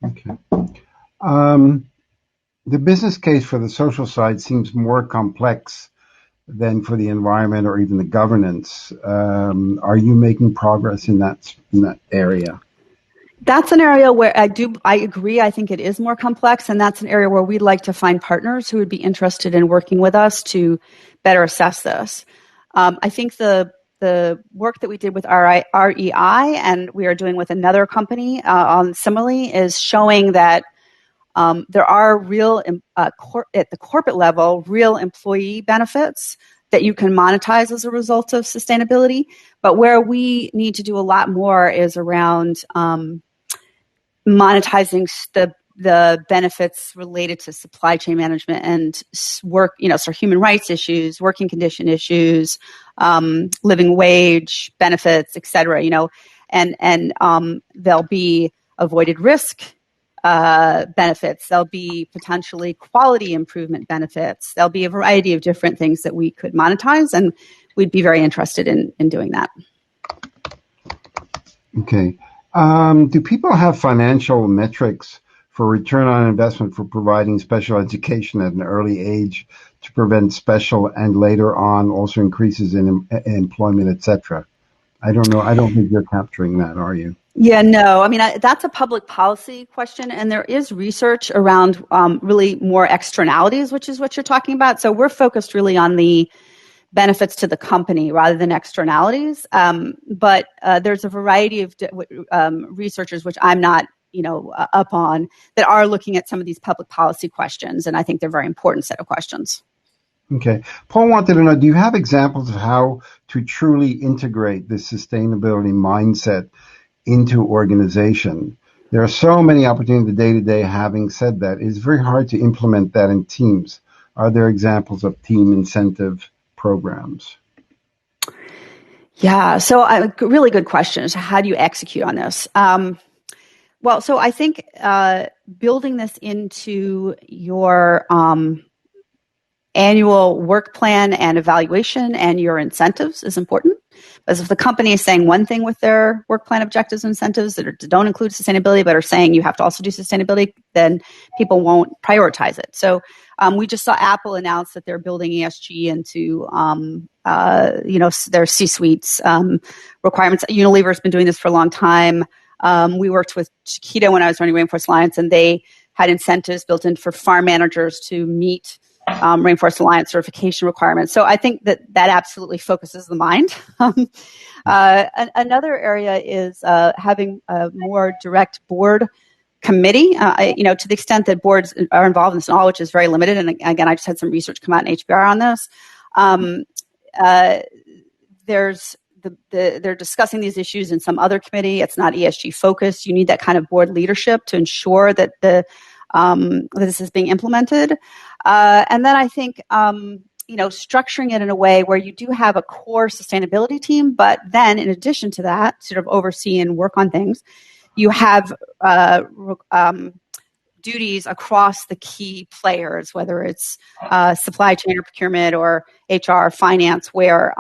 [SPEAKER 2] Okay. The business case for the social side seems more complex than for the environment or even the governance. Are you making progress in that area?
[SPEAKER 3] That's an area where I agree. I think it is more complex, and that's an area where we'd like to find partners who would be interested in working with us to better assess this. I think the work that we did with REI and we are doing with another company on similarly is showing that there are real, at the corporate level, real employee benefits that you can monetize as a result of sustainability. But where we need to do a lot more is around monetizing the benefits related to supply chain management and work, so human rights issues, working condition issues, living wage benefits, et cetera, and there'll be avoided risk benefits. There'll be potentially quality improvement benefits. There'll be a variety of different things that we could monetize, and we'd be very interested in doing that.
[SPEAKER 2] Okay. Do people have financial metrics for return on investment for providing special education at an early age to prevent special and later on also increases in employment, et cetera? I don't know. I don't think you're capturing that, are you?
[SPEAKER 3] Yeah, no. I mean, that's a public policy question, and there is research around really more externalities, which is what you're talking about. So we're focused really on the benefits to the company rather than externalities. But there's a variety of researchers, which I'm not, up on, that are looking at some of these public policy questions, and I think they're a very important set of questions.
[SPEAKER 2] Okay. Paul wanted to know, do you have examples of how to truly integrate this sustainability mindset into organization? There are so many opportunities day-to-day. Having said that, it's very hard to implement that in teams. Are there examples of team incentive programs?
[SPEAKER 3] Yeah, so really good question is how do you execute on this? Well, so I think building this into your annual work plan and evaluation and your incentives is important. Because if the company is saying one thing with their work plan objectives and incentives that don't include sustainability, but are saying you have to also do sustainability, then people won't prioritize it. So we just saw Apple announce that they're building ESG into their C-suites requirements. Unilever's been doing this for a long time. We worked with Chiquita when I was running Rainforest Alliance, and they had incentives built in for farm managers to meet Rainforest Alliance certification requirements. So I think that absolutely focuses the mind. Another area is having a more direct board committee, to the extent that boards are involved in this and all, which is very limited. And again, I just had some research come out in HBR on this. They're discussing these issues in some other committee. It's not ESG focused. You need that kind of board leadership to ensure that this is being implemented. And then I think, structuring it in a way where you do have a core sustainability team, but then in addition to that, sort of oversee and work on things, you have duties across the key players, whether it's supply chain or procurement or HR, finance, where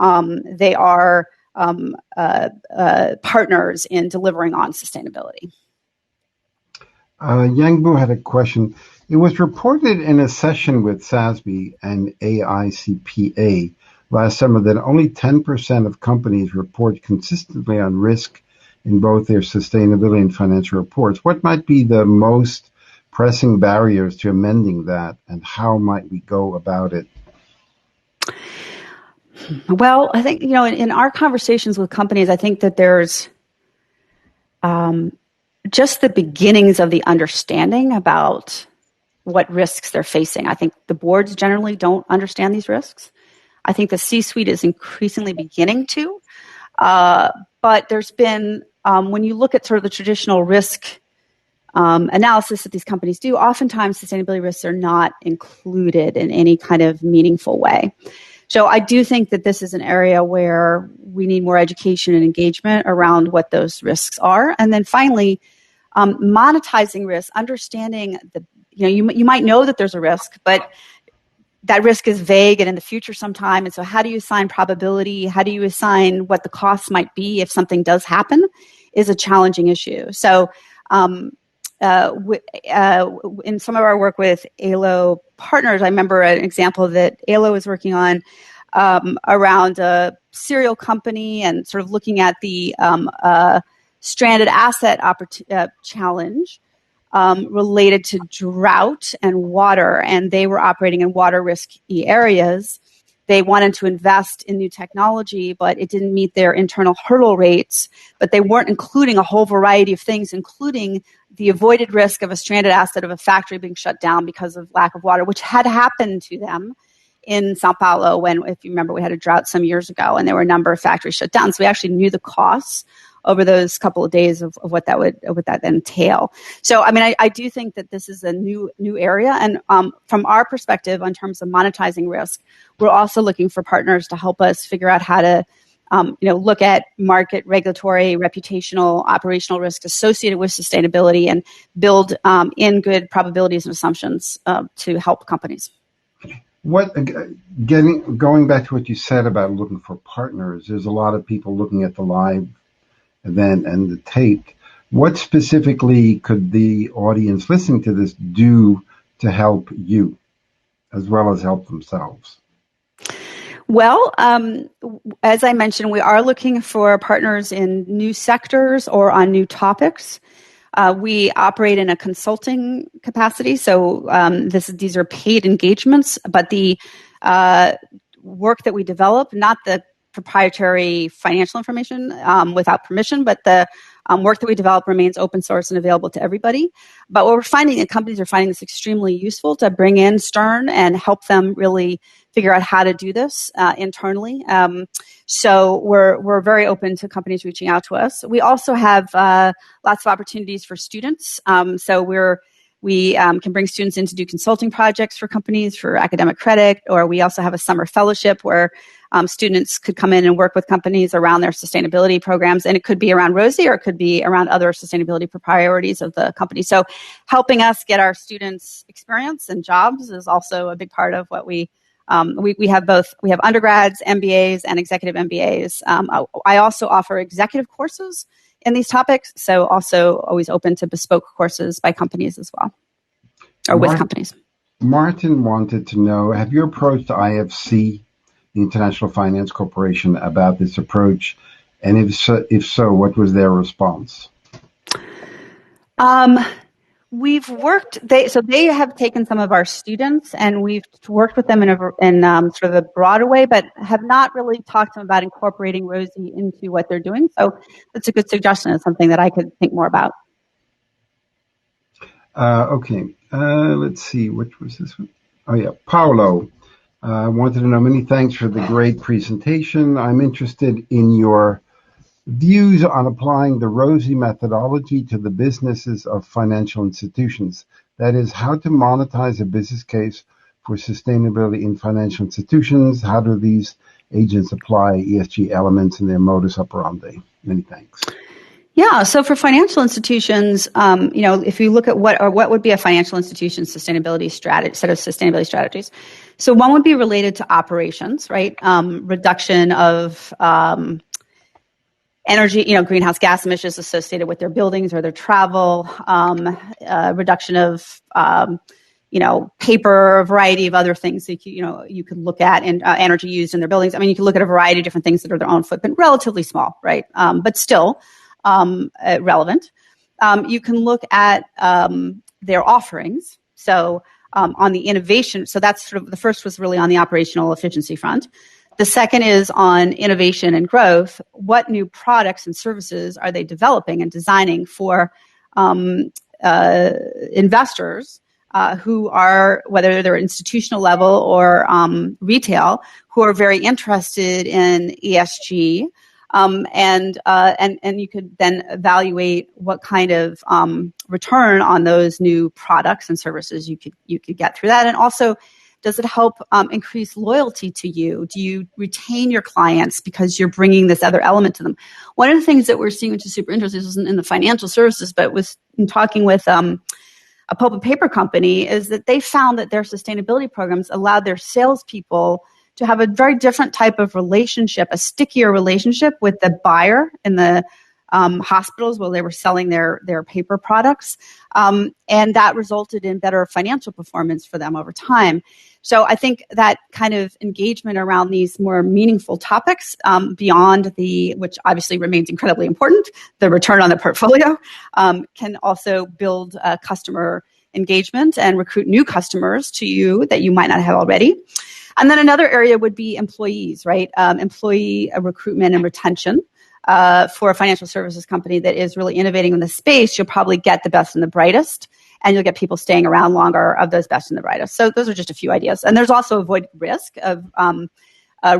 [SPEAKER 3] they are partners in delivering on sustainability.
[SPEAKER 2] Yangbu had a question. It was reported in a session with SASB and AICPA last summer that only 10% of companies report consistently on risk in both their sustainability and financial reports. What might be the most pressing barriers to amending that, and how might we go about it?
[SPEAKER 3] Well, I think, in our conversations with companies, I think that there's just the beginnings of the understanding about what risks they're facing. I think the boards generally don't understand these risks. I think the C-suite is increasingly beginning to. But there's been, when you look at sort of the traditional risk analysis that these companies do, oftentimes sustainability risks are not included in any kind of meaningful way. So I do think that this is an area where we need more education and engagement around what those risks are. And then finally, monetizing risk, understanding you might know that there's a risk, but that risk is vague and in the future sometime. And so how do you assign probability? How do you assign what the costs might be if something does happen is a challenging issue. So in some of our work with ALO partners, I remember an example that ALO was working on around a cereal company and sort of looking at the stranded asset challenge related to drought and water, and they were operating in water risky areas. They wanted to invest in new technology, but it didn't meet their internal hurdle rates. But they weren't including a whole variety of things, including the avoided risk of a stranded asset of a factory being shut down because of lack of water, which had happened to them in Sao Paulo when, if you remember, we had a drought some years ago, and there were a number of factories shut down. So we actually knew the costs over those couple of days of what that would entail. So, I mean, I do think that this is a new area. And from our perspective, in terms of monetizing risk, we're also looking for partners to help us figure out how to look at market, regulatory, reputational, operational risk associated with sustainability and build in good probabilities and assumptions to help companies.
[SPEAKER 2] Going back to what you said about looking for partners, there's a lot of people looking at the live event and the tape. What specifically could the audience listening to this do to help you as well as help themselves?
[SPEAKER 3] Well, as I mentioned, we are looking for partners in new sectors or on new topics. We operate in a consulting capacity, so these are paid engagements, but the work that we develop, not the proprietary financial information without permission, but the work that we develop remains open source and available to everybody. But what we're finding, and companies are finding this extremely useful to bring in Stern and help them really figure out how to do this internally. So we're very open to companies reaching out to us. We also have lots of opportunities for students. So we can bring students in to do consulting projects for companies for academic credit, or we also have a summer fellowship where students could come in and work with companies around their sustainability programs. And it could be around ROSI or it could be around other sustainability priorities of the company. So helping us get our students experience and jobs is also a big part of what we have both. We have undergrads, MBAs, and executive MBAs. I also offer executive courses in these topics, so also always open to bespoke courses by companies as well, or with companies.
[SPEAKER 2] Martin wanted to know, have you approached IFC, the International Finance Corporation, about this approach? And if so, what was their response?
[SPEAKER 3] We've worked. They have taken some of our students, and we've worked with them in sort of a broader way, but have not really talked to them about incorporating ROSI into what they're doing. So that's a good suggestion. It's something that I could think more about.
[SPEAKER 2] Okay. Let's see. Which was this one? Oh yeah, Paolo wanted to know. Many thanks for the great presentation. I'm interested in your views on applying the ROSI methodology to the businesses of financial institutions. That is, how to monetize a business case for sustainability in financial institutions. How do these agents apply ESG elements in their modus operandi? Many thanks.
[SPEAKER 3] Yeah, so for financial institutions, if you look at what would be a financial institution sustainability strategy, set of sustainability strategies. So one would be related to operations, right? Reduction of energy, greenhouse gas emissions associated with their buildings or their travel, reduction of, paper, a variety of other things that you could look at, and energy used in their buildings. I mean, you can look at a variety of different things that are their own footprint, relatively small, right? But still relevant. You can look at their offerings. So on the innovation, so that's sort of the first was really on the operational efficiency front. The second is on innovation and growth. What new products and services are they developing and designing for investors who are, whether they're institutional level or retail, who are very interested in ESG, and you could then evaluate what kind of return on those new products and services you could get through that, and also, does it help increase loyalty to you? Do you retain your clients because you're bringing this other element to them? One of the things that we're seeing, which is super interesting, isn't in the financial services, but was in talking with a pulp and paper company, is that they found that their sustainability programs allowed their salespeople to have a very different type of relationship, a stickier relationship with the buyer in the hospitals where they were selling their paper products. And that resulted in better financial performance for them over time. So I think that kind of engagement around these more meaningful topics beyond which obviously remains incredibly important, the return on the portfolio, can also build customer engagement and recruit new customers to you that you might not have already. And then another area would be employees, right? Employee recruitment and retention. For a financial services company that is really innovating in the space, you'll probably get the best and the brightest, and you'll get people staying around longer of those best and the brightest. So those are just a few ideas. And there's also avoid risk of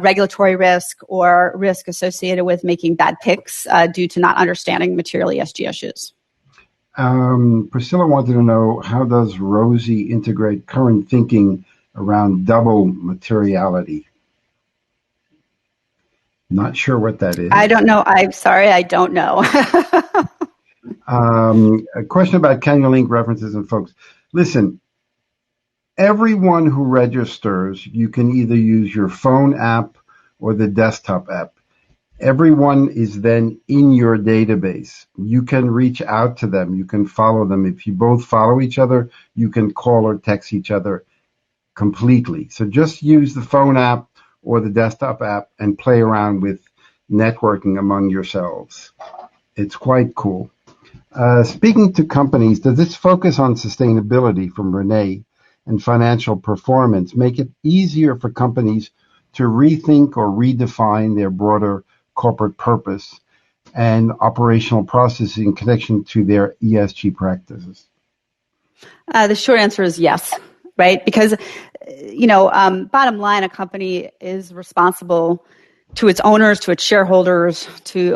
[SPEAKER 3] regulatory risk or risk associated with making bad picks due to not understanding material ESG issues.
[SPEAKER 2] Priscilla wanted to know, how does ROSI integrate current thinking around double materiality? Not sure what that is.
[SPEAKER 3] I don't know. I'm sorry, I don't know.
[SPEAKER 2] A question about can you link references and folks. Listen, everyone who registers, you can either use your phone app or the desktop app. Everyone is then in your database. You can reach out to them. You can follow them. If you both follow each other, you can call or text each other completely. So just use the phone app or the desktop app and play around with networking among yourselves. It's quite cool. Speaking to companies, does this focus on sustainability from Renee and financial performance make it easier for companies to rethink or redefine their broader corporate purpose and operational processes in connection to their ESG practices?
[SPEAKER 3] The short answer is yes, right? Because, bottom line, a company is responsible to its owners, to its shareholders, to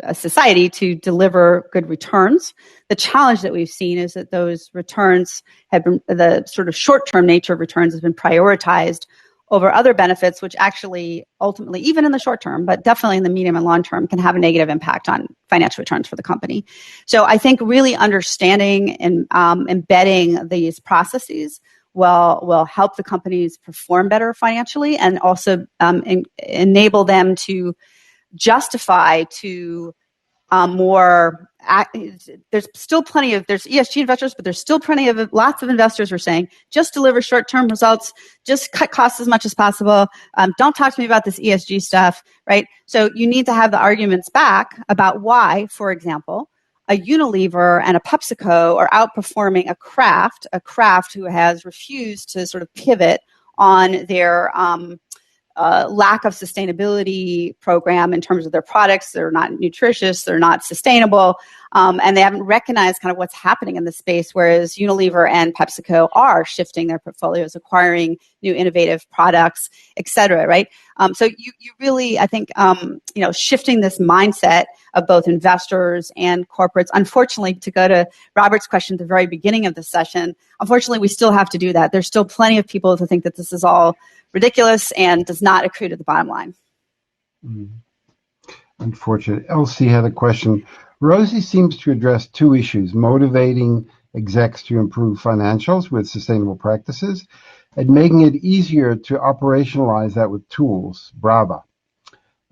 [SPEAKER 3] a society to deliver good returns. The challenge that we've seen is that those returns have been, the sort of short-term nature of returns has been prioritized over other benefits, which actually ultimately, even in the short term, but definitely in the medium and long term, can have a negative impact on financial returns for the company. So I think really understanding and embedding these processes will help the companies perform better financially, and also enable them to justify to more. There's still plenty of, there's ESG investors, but there's still lots of investors who are saying, just deliver short-term results, just cut costs as much as possible. Don't talk to me about this ESG stuff, right? So you need to have the arguments back about why, for example, a Unilever and a PepsiCo are outperforming a Kraft who has refused to sort of pivot on their lack of sustainability program in terms of their products. They're not nutritious, they're not sustainable, and they haven't recognized kind of what's happening in the space, whereas Unilever and PepsiCo are shifting their portfolios, acquiring new innovative products, et cetera, right? So you really, I think, shifting this mindset of both investors and corporates. Unfortunately, to go to Robert's question at the very beginning of the session, unfortunately, we still have to do that. There's still plenty of people who think that this is all ridiculous and does not accrue to the bottom line.
[SPEAKER 2] Unfortunate. Elsie had a question. ROSI seems to address two issues: motivating execs to improve financials with sustainable practices and making it easier to operationalize that with tools. Brava.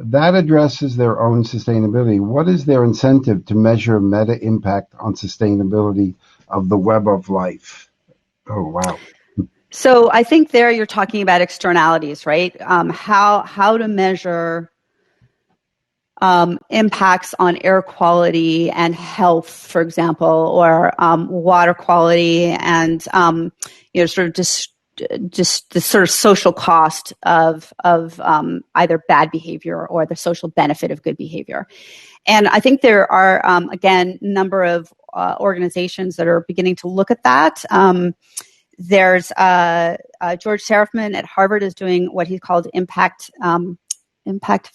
[SPEAKER 2] That addresses their own sustainability. What is their incentive to measure meta impact on sustainability of the web of life? Oh, wow.
[SPEAKER 3] So I think there you're talking about externalities, right? How to measure impacts on air quality and health, for example, or water quality, and sort of just the sort of social cost of either bad behavior or the social benefit of good behavior. And I think there are again a number of organizations that are beginning to look at that. There's George Serafman at Harvard is doing what he called impact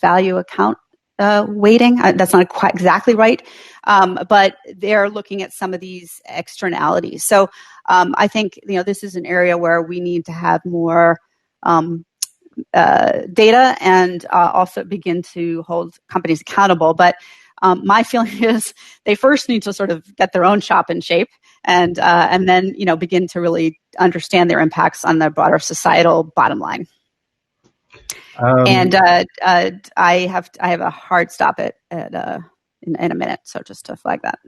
[SPEAKER 3] value account weighting. That's not quite exactly right, but they're looking at some of these externalities. So I think this is an area where we need to have more data and also begin to hold companies accountable. But My feeling is they first need to sort of get their own shop in shape, and then begin to really understand their impacts on the broader societal bottom line. And I have a hard stop in a minute, so just to flag that.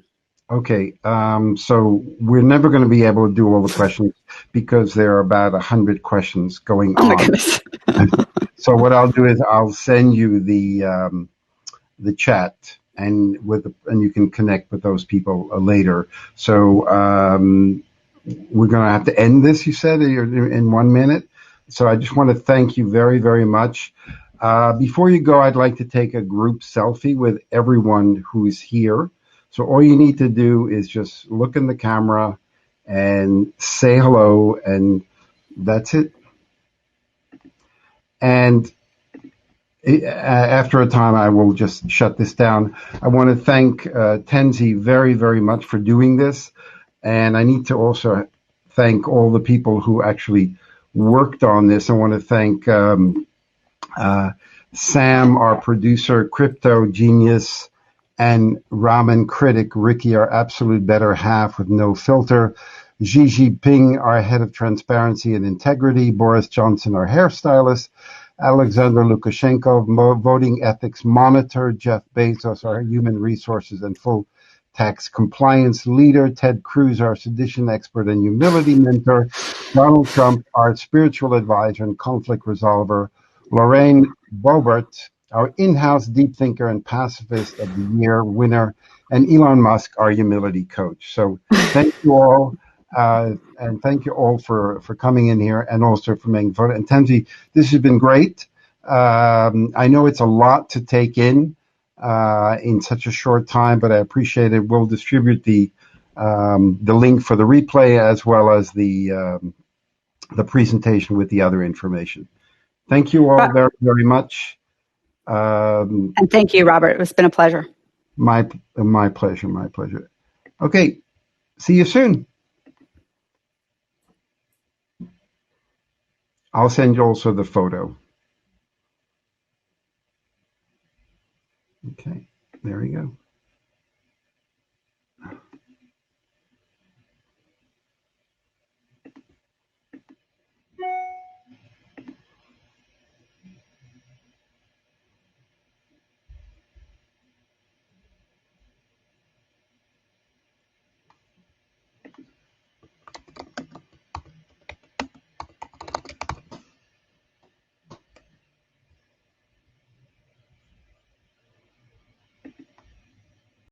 [SPEAKER 2] Okay, so we're never going to be able to do all the questions because there are about 100 questions going on.
[SPEAKER 3] Oh my goodness.
[SPEAKER 2] So what I'll do is I'll send you the chat, and you can connect with those people later. So we're going to have to end this, you said, in 1 minute. So I just want to thank you very, very much. Before you go, I'd like to take a group selfie with everyone who is here. So all you need to do is just look in the camera and say hello, and that's it. And after a time, I will just shut this down. I want to thank Tensie very, very much for doing this. And I need to also thank all the people who actually worked on this. I want to thank Sam, our producer, Crypto Genius, and Ramen Critic, Ricky, our absolute better half with no filter, Xi Jinping, our head of transparency and integrity, Boris Johnson, our hairstylist, Alexander Lukashenko, voting ethics monitor, Jeff Bezos, our human resources and full tax compliance leader, Ted Cruz, our sedition expert and humility mentor, Donald Trump, our spiritual advisor and conflict resolver, Lorraine Bobert, our in-house deep thinker and pacifist of the year winner, and Elon Musk, our humility coach. So thank you all, and thank you all for coming in here and also for making fun. And Tensie, this has been great. I know it's a lot to take in such a short time, but I appreciate it. We'll distribute the link for the replay as well as the presentation with the other information. Thank you all very, very much.
[SPEAKER 3] And thank you, Robert. It's been a pleasure.
[SPEAKER 2] My pleasure. My pleasure. Okay. See you soon. I'll send you also the photo.